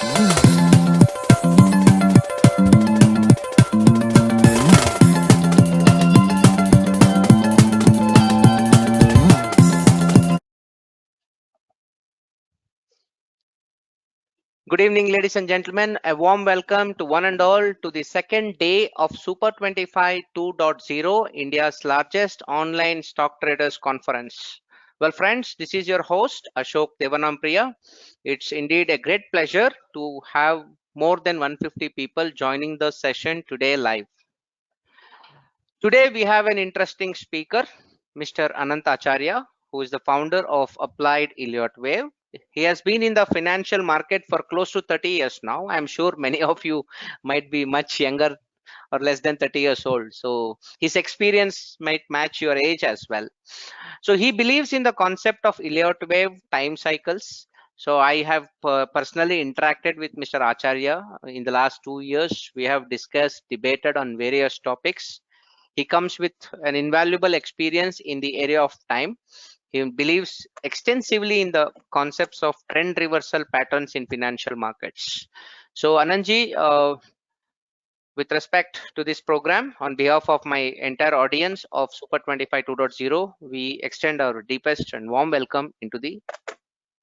Good evening, ladies and gentlemen. A warm welcome to one and all to the second day of Super 25 2.0, India's largest online stock traders conference. Well, friends, this is your host, Ashok Devanampriya. It's indeed a great pleasure to have more than 150 people joining the session today live. Today, we have an interesting speaker, Mr. Anant Acharya, who is the founder of Applied Elliott Wave. He has been in the financial market for close to 30 years now. I'm sure many of you might be much younger or less than 30 years old. So his experience might match your age as well. So he believes in the concept of Elliott wave time cycles. So I have personally interacted with Mr. Acharya in the last 2 years. We have discussed, debated on various topics. He comes with an invaluable experience in the area of time. He believes extensively in the concepts of trend reversal patterns in financial markets. So Anandji, with respect to this program, on behalf of my entire audience of Super 25 2.0, we extend our deepest and warm welcome into the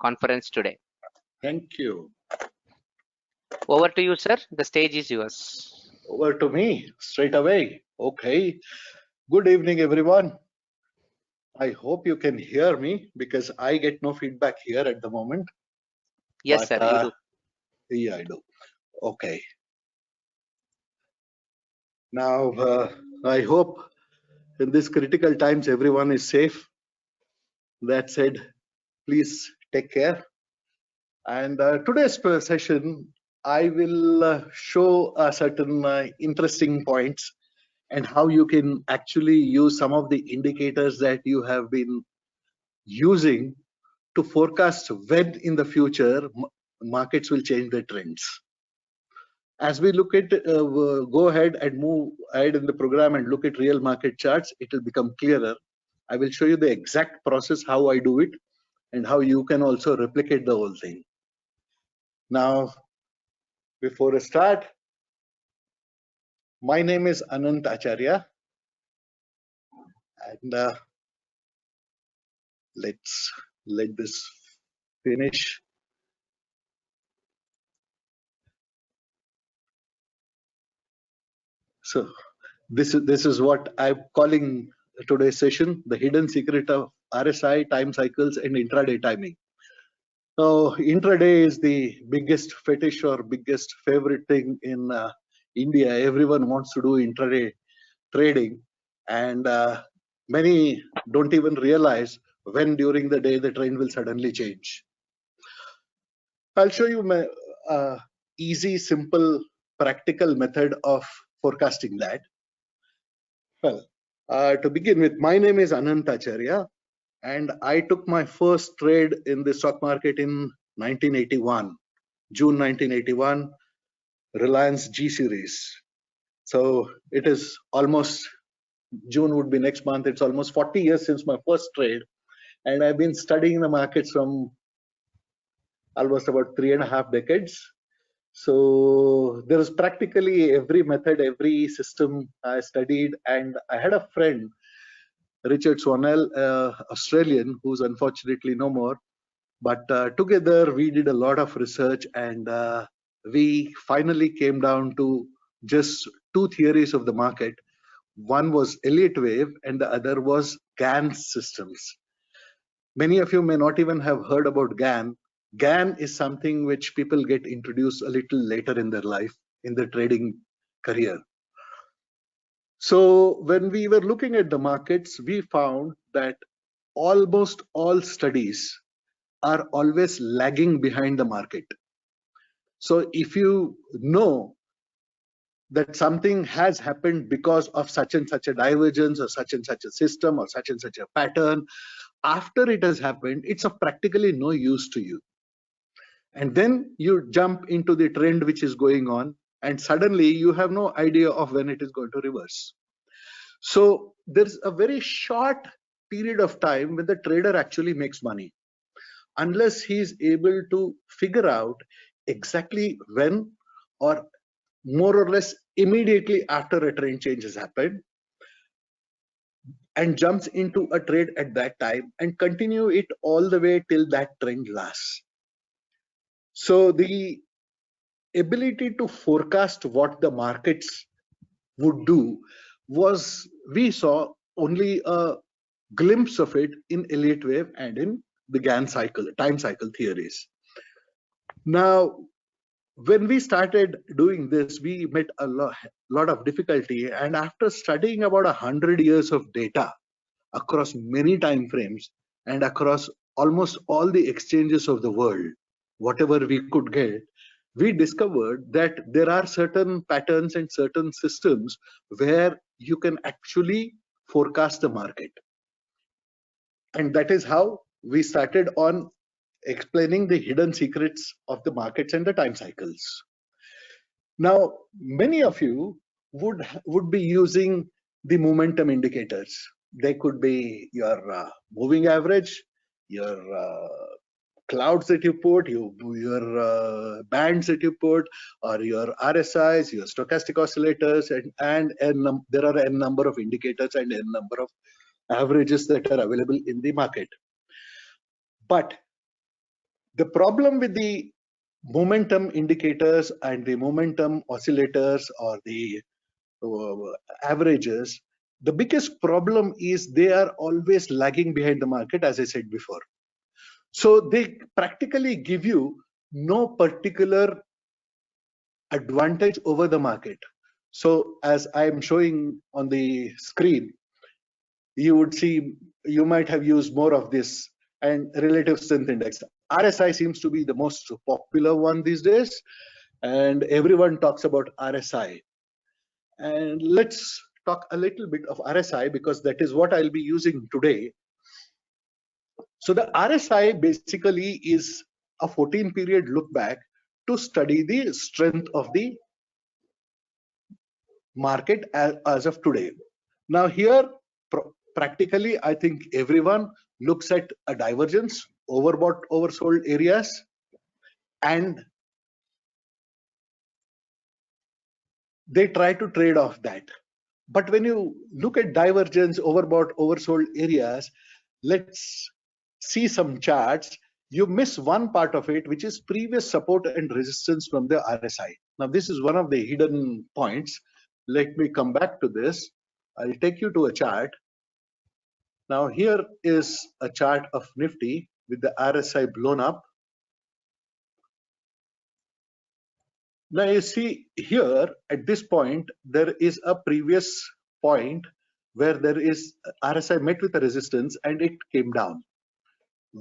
conference today. Thank you. Over to you, sir. The stage is yours. Over to me straight away. Okay. Good evening, everyone. I hope you can hear me because I get no feedback here at the moment. Yes, But, sir, you do. Yeah, I do. Okay. Now, I hope in these critical times everyone is safe. That said, please take care. And today's session, I will show certain interesting points and how you can actually use some of the indicators that you have been using to forecast when in the future markets will change their trends. As we look at, go ahead and move ahead in the program and look at real market charts, it will become clearer. I will show you the exact process, how I do it, and how you can also replicate the whole thing. Now, before I start, my name is Anant Acharya, and let's let this finish. So this is what I'm calling today's session, the hidden secret of RSI, time cycles, and intraday timing. So intraday is the biggest fetish or biggest favorite thing in India. Everyone wants to do intraday trading, and many don't even realize when during the day the trend will suddenly change. I'll show you my easy, simple, practical method of forecasting that. Well, to begin with, my name is Anant Acharya, and I took my first trade in the stock market in 1981, June 1981, Reliance G series. So it is almost, June would be next month, it's almost 40 years since my first trade. And I've been studying the markets from almost about 3.5 decades. So there was practically every method, every system I studied, and I had a friend, Richard Swanell, Australian, who's unfortunately no more. But together we did a lot of research, and we finally came down to just two theories of the market. One was Elliott wave, and the other was Gann systems. Many of you may not even have heard about Gann. Gann is something which people get introduced a little later in their life, in their trading career. So when we were looking at the markets, we found that almost all studies are always lagging behind the market. So if you know that something has happened because of such and such a divergence or such and such a system or such and such a pattern, after it has happened, it's of practically no use to you. And then you jump into the trend which is going on, and suddenly you have no idea of when it is going to reverse. So there's a very short period of time when the trader actually makes money, unless he's able to figure out exactly when or more or less immediately after a trend change has happened, and jumps into a trade at that time and continue it all the way till that trend lasts. So the ability to forecast what the markets would do was, we saw only a glimpse of it in Elliott wave and in the Gann cycle, time cycle theories. Now, when we started doing this, we met a lot of difficulty, and after studying about 100 years of data across many time frames and across almost all the exchanges of the world, whatever we could get, we discovered that there are certain patterns and certain systems where you can actually forecast the market. And that is how we started on explaining the hidden secrets of the markets and the time cycles. Now, many of you would be using the momentum indicators. They could be your moving average, your clouds that you put, your bands that you put, or your RSIs, your stochastic oscillators, and there are n number of indicators and n number of averages that are available in the market. But the problem with the momentum indicators and the momentum oscillators or the averages, the biggest problem is they are always lagging behind the market, as I said before. So they practically give you no particular advantage over the market. So as I'm showing on the screen, you would see you might have used more of this, and relative strength index. RSI seems to be the most popular one these days, and everyone talks about RSI. And let's talk a little bit of RSI, because that is what I'll be using today. So the RSI basically is a 14-period look back to study the strength of the market as of today. Now here, practically, I think everyone looks at a divergence, overbought, oversold areas, and they try to trade off that. But when you look at divergence, overbought, oversold areas, let's see some charts. You miss one part of it, which is previous support and resistance from the RSI. Now, this is one of the hidden points. Let me come back to this. I'll take you to a chart. Now, here is a chart of Nifty with the RSI blown up. Now, you see here at this point, there is a previous point where there is RSI met with a resistance and it came down.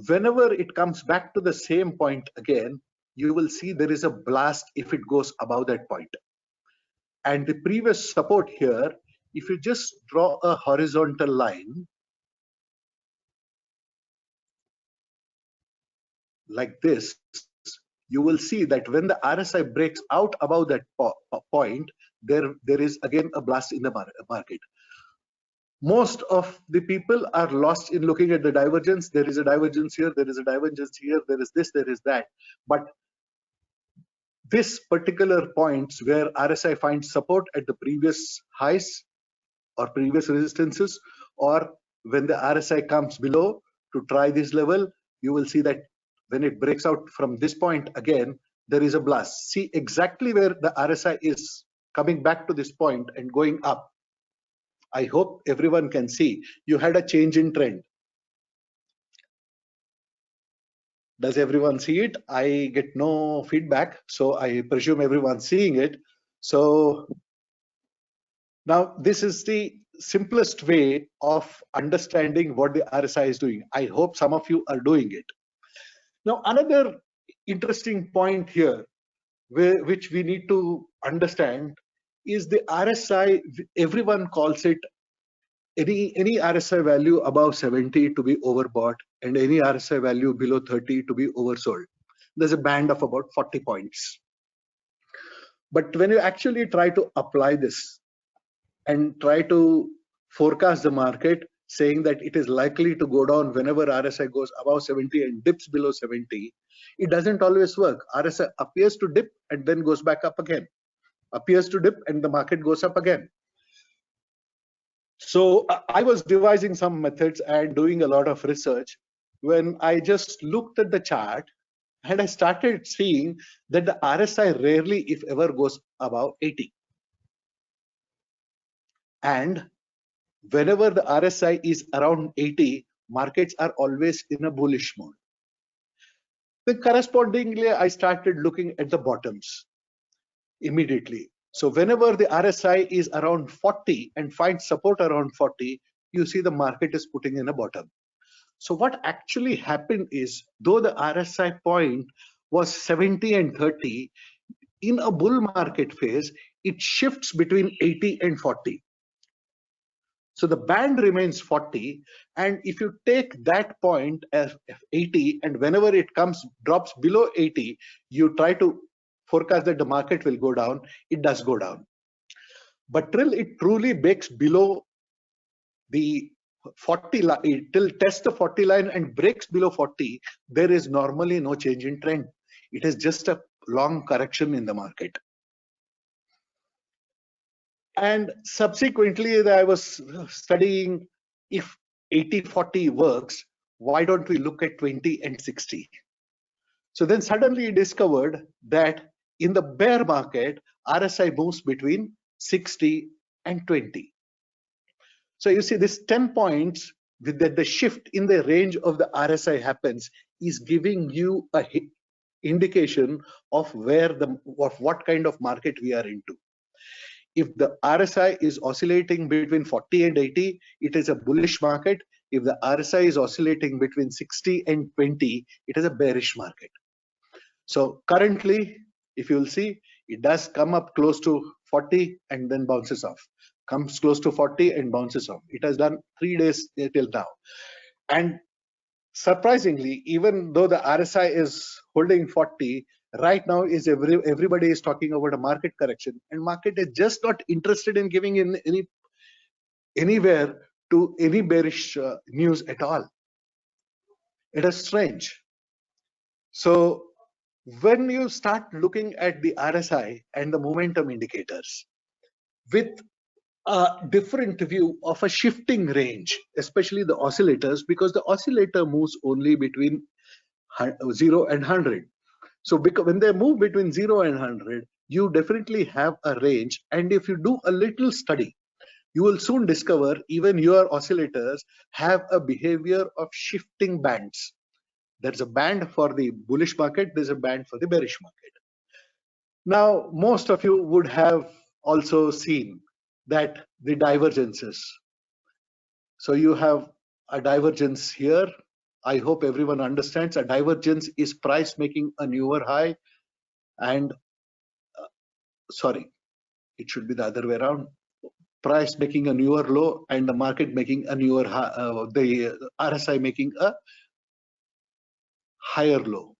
Whenever it comes back to the same point again, you will see there is a blast if it goes above that point. And the previous support here, if you just draw a horizontal line like this, you will see that when the RSI breaks out above that point, there is again a blast in the market. Most of the people are lost in looking at the divergence. There is a divergence here, there is a divergence here, there is this, there is that. But this particular points where RSI finds support at the previous highs or previous resistances, or when the RSI comes below to try this level, you will see that when it breaks out from this point again, there is a blast. See exactly where the RSI is coming back to this point and going up. I hope everyone can see. You had a change in trend. Does everyone see it? I get no feedback, so I presume everyone's seeing it. So now this is the simplest way of understanding what the RSI is doing. I hope some of you are doing it. Now, another interesting point here, which we need to understand, is the RSI. Everyone calls it any RSI value above 70 to be overbought and any RSI value below 30 to be oversold. There's a band of about 40 points. But when you actually try to apply this and try to forecast the market, saying that it is likely to go down whenever RSI goes above 70 and dips below 70, it doesn't always work. RSI appears to dip and then goes back up again, appears to dip and the market goes up again. So I was devising some methods and doing a lot of research when I just looked at the chart and I started seeing that the RSI rarely, if ever, goes above 80. And whenever the RSI is around 80, markets are always in a bullish mode. Then correspondingly, I started looking at the bottoms immediately. So whenever the RSI is around 40 and finds support around 40, you see the market is putting in a bottom. So what actually happened is, though the RSI point was 70 and 30, in a bull market phase, it shifts between 80 and 40. So the band remains 40, and if you take that point as 80, and whenever it drops below 80, you try to forecast that the market will go down, it does go down. But till it truly breaks below the 40 line, till tests the 40 line and breaks below 40, there is normally no change in trend. It is just a long correction in the market. And subsequently, I was studying, if 80-40 works, why don't we look at 20 and 60? So then suddenly discovered that in the bear market, RSI moves between 60 and 20. So you see this 10 points with the shift in the range of the RSI happens is giving you a indication of what kind of market we are into. If the RSI is oscillating between 40 and 80, it is a bullish market. If the RSI is oscillating between 60 and 20, it is a bearish market. So currently, if you will see, it does come up close to 40 and then bounces off. Comes close to 40 and bounces off. It has done 3 days till now. And surprisingly, even though the RSI is holding 40, right now is everybody is talking about a market correction, and market is just not interested in giving in anywhere to any bearish news at all. It is strange. So when you start looking at the RSI and the momentum indicators with a different view of a shifting range, especially the oscillators, because the oscillator moves only between 0 and 100. So when they move between 0 and 100, you definitely have a range. And if you do a little study, you will soon discover even your oscillators have a behavior of shifting bands. There's a band for the bullish market, there's a band for the bearish market. Now, most of you would have also seen that the divergences. So you have a divergence here. I hope everyone understands a divergence is price making a newer high and sorry, it should be the other way around. Price making a newer low and the market making a newer high, the RSI making a higher low.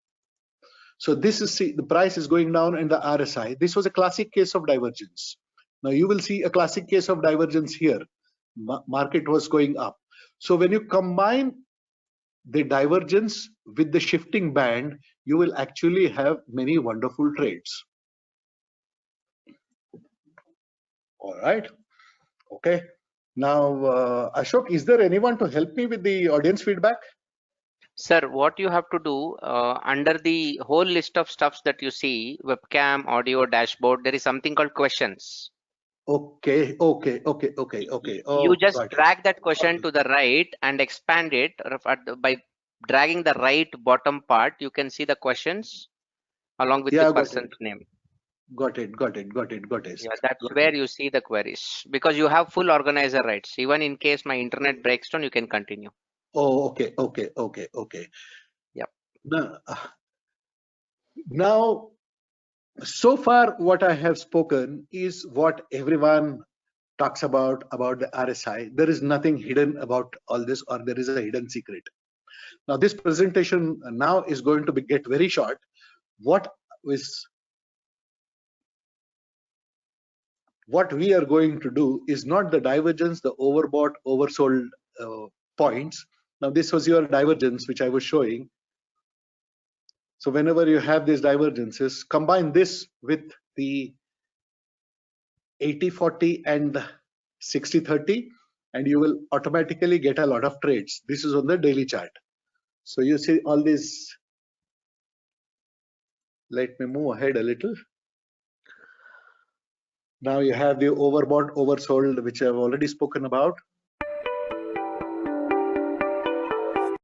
So this is, see, the price is going down and the RSI. This was a classic case of divergence. Now you will see a classic case of divergence here. Market was going up. So when you combine the divergence with the shifting band, you will actually have many wonderful trades. All right. Okay. Now, Ashok, is there anyone to help me with the audience feedback? Sir, what you have to do, under the whole list of stuffs that you see, webcam, audio, dashboard, there is something called questions. Okay. Oh, You just drag that question to the right and expand it by dragging the right bottom part. You can see the questions along with the person's name. Got it. Yeah, that's where you see the queries, because you have full organizer rights. Even in case my internet breaks down, you can continue. Oh, okay. Yep. Now, so far what I have spoken is what everyone talks about the RSI. There is nothing hidden about all this, or there is a hidden secret. Now this presentation now is going to get very short. What we are going to do is not the divergence, the overbought, oversold points. Now this was your divergence which I was showing. So whenever you have these divergences, combine this with the 80-40 and 60-30, and you will automatically get a lot of trades. This is on the daily chart. So you see all these. Let me move ahead a little. Now you have the overbought, oversold, which I've already spoken about.